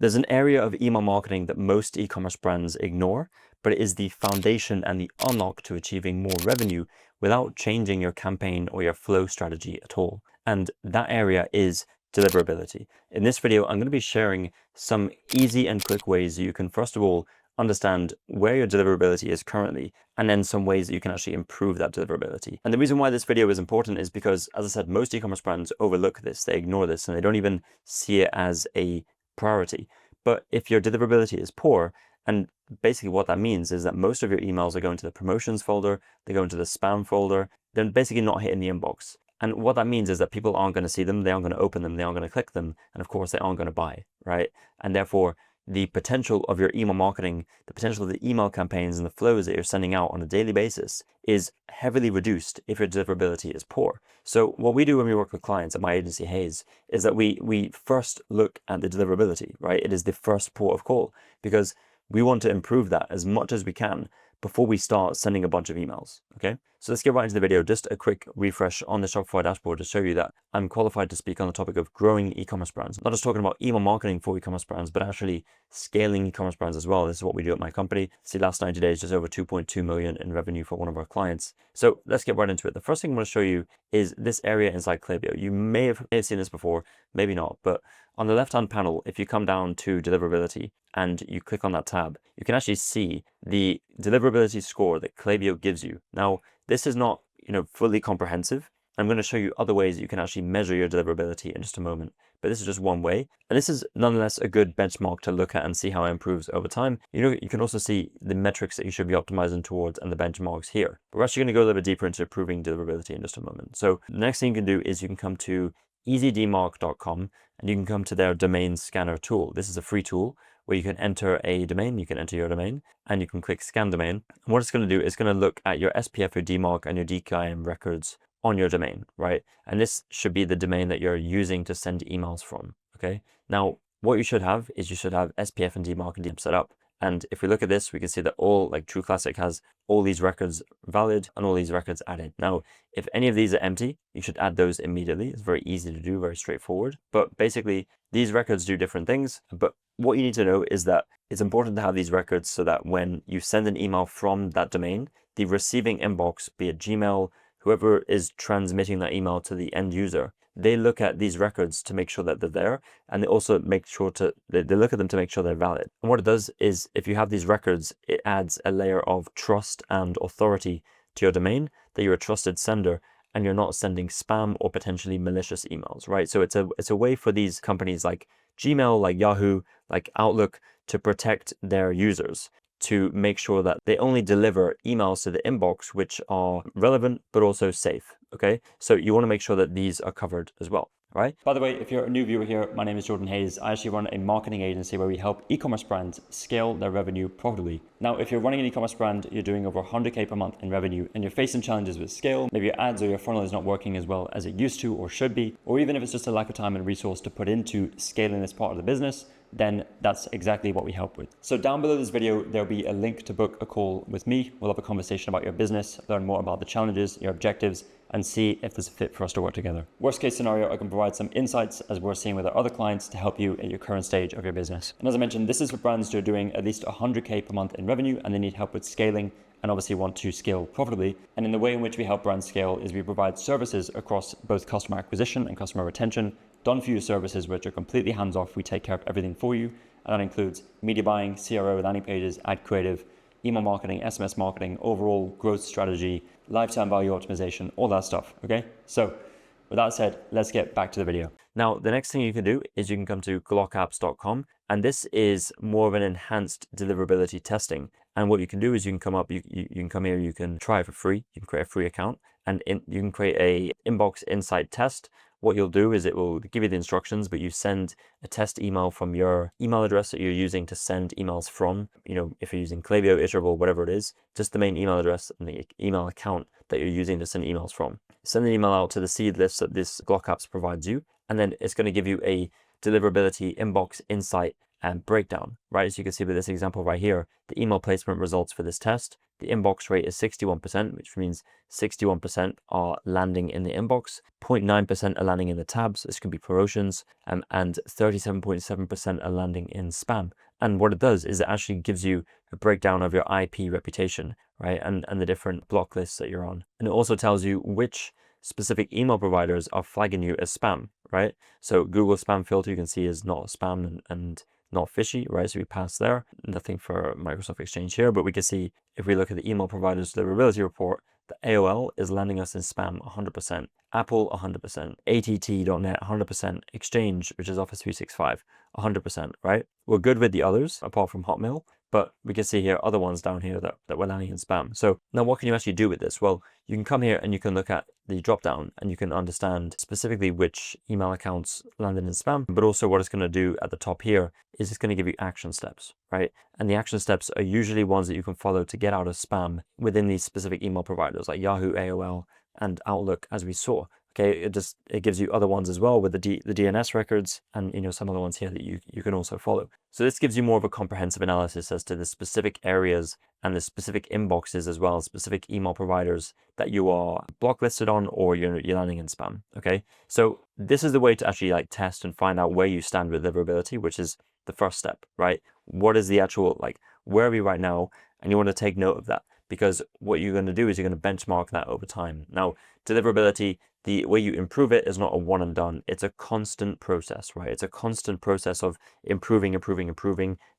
There's an area of email marketing that most e-commerce brands ignore, but it is the foundation and the unlock to achieving more revenue without changing your campaign or your flow strategy at all. And that area is deliverability. In this video, I'm going to be sharing some easy and quick ways that you can, first of all, understand where your deliverability is currently, and then some ways that you can actually improve that deliverability. And the reason why this video is important is because, as I said, most e-commerce brands overlook this, they ignore this, and they don't even see it as a priority. But if your deliverability is poor, and basically what that means is that most of your emails are going to the promotions folder, they go into the spam folder, they're basically not hitting the inbox. And what that means is that people aren't going to see them, they aren't going to open them, they aren't going to click them, and of course they aren't going to buy, right? And therefore, the potential of your email marketing, the potential of the email campaigns and the flows that you're sending out on a daily basis is heavily reduced if your deliverability is poor. So what we do when we work with clients at my agency Hayes is that we first look at the deliverability, right? It is the first port of call because we want to improve that as much as we can before we start sending a bunch of emails, okay? So let's get right into the video. Just a quick refresh on the Shopify dashboard to show you that I'm qualified to speak on the topic of growing e-commerce brands. Not just talking about email marketing for e-commerce brands, but actually scaling e-commerce brands as well. This is what we do at my company. See, last 90 days, just over 2.2 million in revenue for one of our clients. So let's get right into it. The first thing I'm going to show you is this area inside Klaviyo. You may have seen this before, maybe not, but on the left-hand panel, if you come down to deliverability and you click on that tab, you can actually see the deliverability score that Klaviyo gives you. Now, this is not, fully comprehensive. I'm going to show you other ways that you can actually measure your deliverability in just a moment, but this is just one way. And this is nonetheless a good benchmark to look at and see how it improves over time. You can also see the metrics that you should be optimizing towards and the benchmarks here. But we're actually going to go a little bit deeper into improving deliverability in just a moment. So the next thing you can do is you can come to EasyDmarc.com and you can come to their domain scanner tool. This is a free tool where you can enter a domain, you can enter your domain, and you can click scan domain. And what it's going to do is going to look at your SPF, your DMARC, and your DKIM records on your domain, right? And this should be the domain that you're using to send emails from, okay? Now, what you should have is you should have SPF and DMARC and DM set up. And if we look at this, we can see that True Classic has all these records valid and all these records added. Now, if any of these are empty, you should add those immediately. It's very easy to do, very straightforward. But basically, these records do different things. But what you need to know is that it's important to have these records so that when you send an email from that domain, the receiving inbox, be it Gmail, whoever is transmitting that email to the end user, they look at these records to make sure that they're there, and they also make sure they look at them to make sure they're valid. And what it does is, if you have these records, it adds a layer of trust and authority to your domain, that you're a trusted sender and you're not sending spam or potentially malicious emails, right? So it's a way for these companies like Gmail, like Yahoo, like Outlook to protect their users, to make sure that they only deliver emails to the inbox which are relevant but also safe, okay? So you want to make sure that these are covered as well, right? By the way, if you're a new viewer here, my name is Jordan Hayes. I actually run a marketing agency where we help e-commerce brands scale their revenue profitably. Now, if you're running an e-commerce brand, you're doing over 100K per month in revenue, and you're facing challenges with scale, maybe your ads or your funnel is not working as well as it used to or should be, or even if it's just a lack of time and resource to put into scaling this part of the business, then that's exactly what we help with. So down below this video, there'll be a link to book a call with me. We'll have a conversation about your business, learn more about the challenges, your objectives, and see if there's a fit for us to work together. Worst case scenario, I can provide some insights as we're seeing with our other clients to help you at your current stage of your business. And as I mentioned, this is for brands who are doing at least 100K per month in revenue and they need help with scaling and obviously want to scale profitably. And in the way in which we help brands scale is we provide services across both customer acquisition and customer retention, done for you services which are completely hands-off. We take care of everything for you. And that includes media buying, CRO, landing pages, ad creative, email marketing, SMS marketing, overall growth strategy, lifetime value optimization, all that stuff, okay? So with that said, let's get back to the video. Now, the next thing you can do is you can come to GlockApps.com, and this is more of an enhanced deliverability testing. And what you can do is you can come up, you can come here, you can try it for free, you can create a free account, and you can create a inbox insight test. What you'll do is it will give you the instructions, but you send a test email from your email address that you're using to send emails from. If you're using Klaviyo, Iterable, whatever it is, just the main email address and the email account that you're using to send emails from. Send an email out to the seed list that this GlockApps provides you, and then it's going to give you a deliverability inbox insight breakdown, right? So you can see with this example right here, the email placement results for this test, the inbox rate is 61%, which means 61% are landing in the inbox, 0.9% are landing in the tabs, this could be promotions, and 37.7% are landing in spam. And what it does is it actually gives you a breakdown of your IP reputation, right? And the different block lists that you're on. And it also tells you which specific email providers are flagging you as spam, right? So Google spam filter you can see is not spam and not fishy, right? So we pass there. Nothing for Microsoft Exchange here, but we can see if we look at the email providers deliverability report, the AOL is landing us in spam 100%, Apple 100%, ATT.net 100%, Exchange, which is Office 365, 100%, right? We're good with the others, apart from Hotmail, but we can see here other ones down here that we're landing in spam. So now what can you actually do with this? Well, you can come here and you can look at the drop down and you can understand specifically which email accounts landed in spam, but also what it's going to do at the top here is it's going to give you action steps, right? And the action steps are usually ones that you can follow to get out of spam within these specific email providers like Yahoo, AOL, and Outlook, as we saw. Okay, it gives you other ones as well with the DNS records and some other ones here that you can also follow. So this gives you more of a comprehensive analysis as to the specific areas and the specific inboxes as well, specific email providers that you are blocklisted on or you're landing in spam. Okay, so this is the way to actually like test and find out where you stand with deliverability, which is the first step, right? What is the actual, like, where are we right now? And you want to take note of that, because what you're going to do is you're going to benchmark that over time. Now, deliverability, the way you improve it is not a one and done. It's a constant process, right? It's a constant process of improving,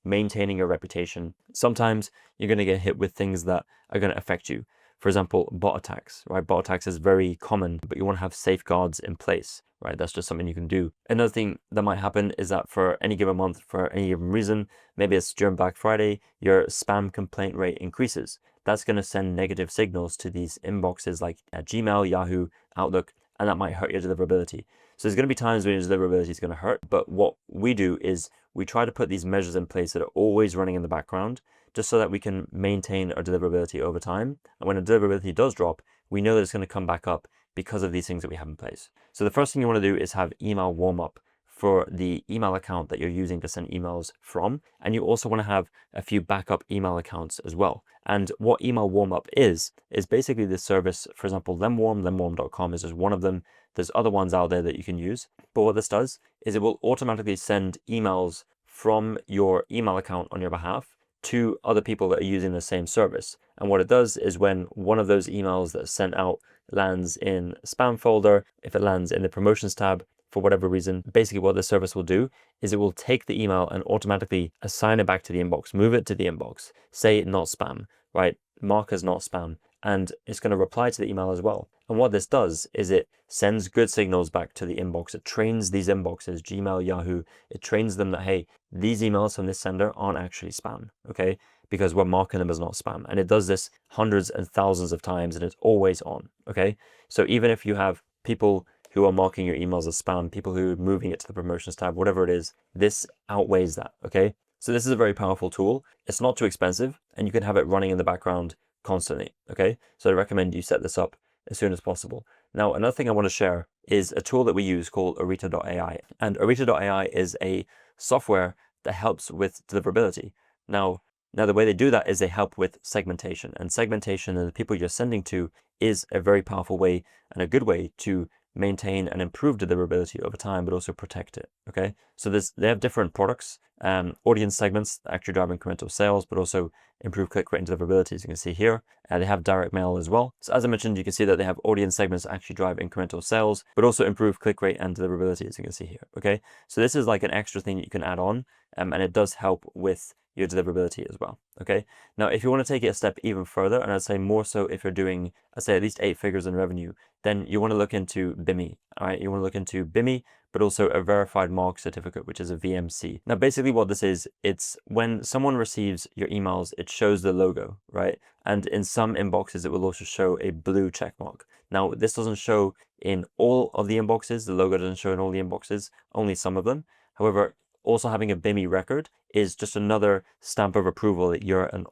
maintaining your reputation. Sometimes you're going to get hit with things that are going to affect you. For example, bot attacks, right? Bot attacks is very common, but you want to have safeguards in place, right? That's just something you can do. Another thing that might happen is that for any given month, for any given reason, maybe it's during Black Friday, your spam complaint rate increases. That's going to send negative signals to these inboxes like Gmail, Yahoo, Outlook, and that might hurt your deliverability. So there's going to be times when your deliverability is going to hurt, but what we do is we try to put these measures in place that are always running in the background, just so that we can maintain our deliverability over time. And when a deliverability does drop, we know that it's going to come back up because of these things that we have in place. So the first thing you want to do is have email warm up for the email account that you're using to send emails from. And you also want to have a few backup email accounts as well. And what email warm up is basically this service. For example, Lemwarm, lemwarm.com is just one of them. There's other ones out there that you can use. But what this does is it will automatically send emails from your email account on your behalf to other people that are using the same service. And what it does is when one of those emails that's sent out lands in spam folder, if it lands in the promotions tab, for whatever reason, basically what the service will do is it will take the email and automatically assign it back to the inbox, move it to the inbox, say not spam, right? Mark as not spam, and it's going to reply to the email as well. And what this does is it sends good signals back to the inbox. It trains these inboxes, Gmail, Yahoo, it trains them that, hey, these emails from this sender aren't actually spam, okay? Because we're marking them as not spam. And it does this hundreds and thousands of times and it's always on, okay? So even if you have people who are marking your emails as spam, people who are moving it to the promotions tab, whatever it is, this outweighs that, okay? So this is a very powerful tool. It's not too expensive and you can have it running in the background constantly, okay? So I recommend you set this up as soon as possible. Now, another thing I want to share is a tool that we use called orita.ai. And orita.ai is a software that helps with deliverability. Now, the way they do that is they help with segmentation. And segmentation and the people you're sending to is a very powerful way and a good way to maintain and improve deliverability over time, but also protect it, okay? So they have different products, audience segments that actually drive incremental sales, but also improve click rate and deliverability, as you can see here. They have direct mail as well. So as I mentioned, you can see that they have audience segments that actually drive incremental sales, but also improve click rate and deliverability, as you can see here, okay? So this is like an extra thing that you can add on, and it does help with your deliverability as well, okay? Now, if you want to take it a step even further, and I'd say more so if you're doing, I'd say at least 8 figures in revenue, then you want to look into BIMI, all right? You want to look into BIMI, but also a verified mark certificate, which is a VMC. Now, basically what this is, it's when someone receives your emails, it shows the logo, right? And in some inboxes, it will also show a blue check mark. Now, this doesn't show in all of the inboxes. The logo doesn't show in all the inboxes, only some of them. However, also having a BIMI record is just another stamp of approval that you're an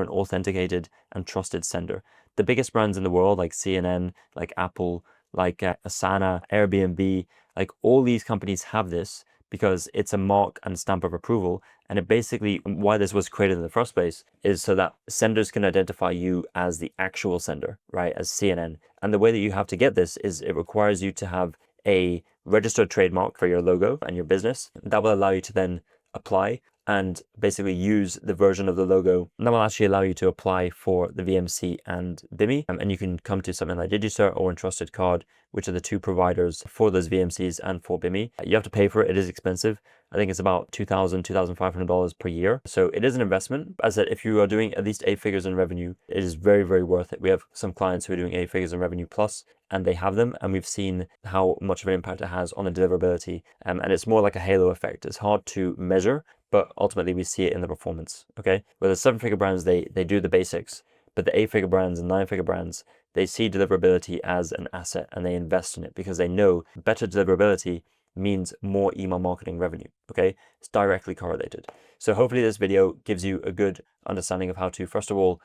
authenticated and trusted sender. The biggest brands in the world, like CNN, like Apple, like Asana, Airbnb, like all these companies have this because it's a mark and stamp of approval. And it basically, why this was created in the first place is so that senders can identify you as the actual sender, right, as CNN. And the way that you have to get this is it requires you to have a registered trademark for your logo and your business. That will allow you to then apply and basically use the version of the logo. And that will actually allow you to apply for the VMC and BIMI. And you can come to something like Digicert or Entrusted Card, which are the two providers for those VMCs and for BIMI. You have to pay for it. It is expensive. I think it's about $2,000, $2,500 per year. So it is an investment. As I said, if you are doing at least 8 figures in revenue, it is very, very worth it. We have some clients who are doing 8 figures in revenue plus, and they have them. And we've seen how much of an impact it has on the deliverability. And it's more like a halo effect. It's hard to measure, but ultimately we see it in the performance, okay? Where the 7-figure brands, they do the basics, but the 8-figure brands and 9-figure brands, they see deliverability as an asset and they invest in it because they know better deliverability means more email marketing revenue, okay? It's directly correlated. So hopefully this video gives you a good understanding of how to, first of all,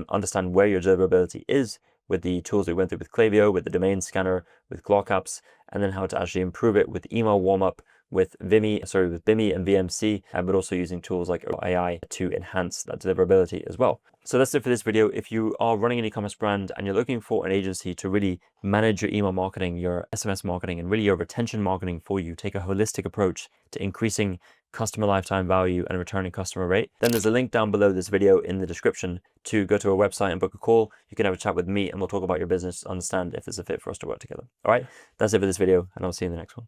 understand where your deliverability is with the tools we went through with Klaviyo, with the domain scanner, with GlockApps, and then how to actually improve it with email warm-up, with BIMI and VMC, but also using tools like orita.ai to enhance that deliverability as well. So that's it for this video. If you are running an e-commerce brand and you're looking for an agency to really manage your email marketing, your SMS marketing, and really your retention marketing for you, take a holistic approach to increasing customer lifetime value and returning customer rate, then there's a link down below this video in the description to go to our website and book a call. You can have a chat with me and we'll talk about your business, understand if it's a fit for us to work together. All right, that's it for this video, and I'll see you in the next one.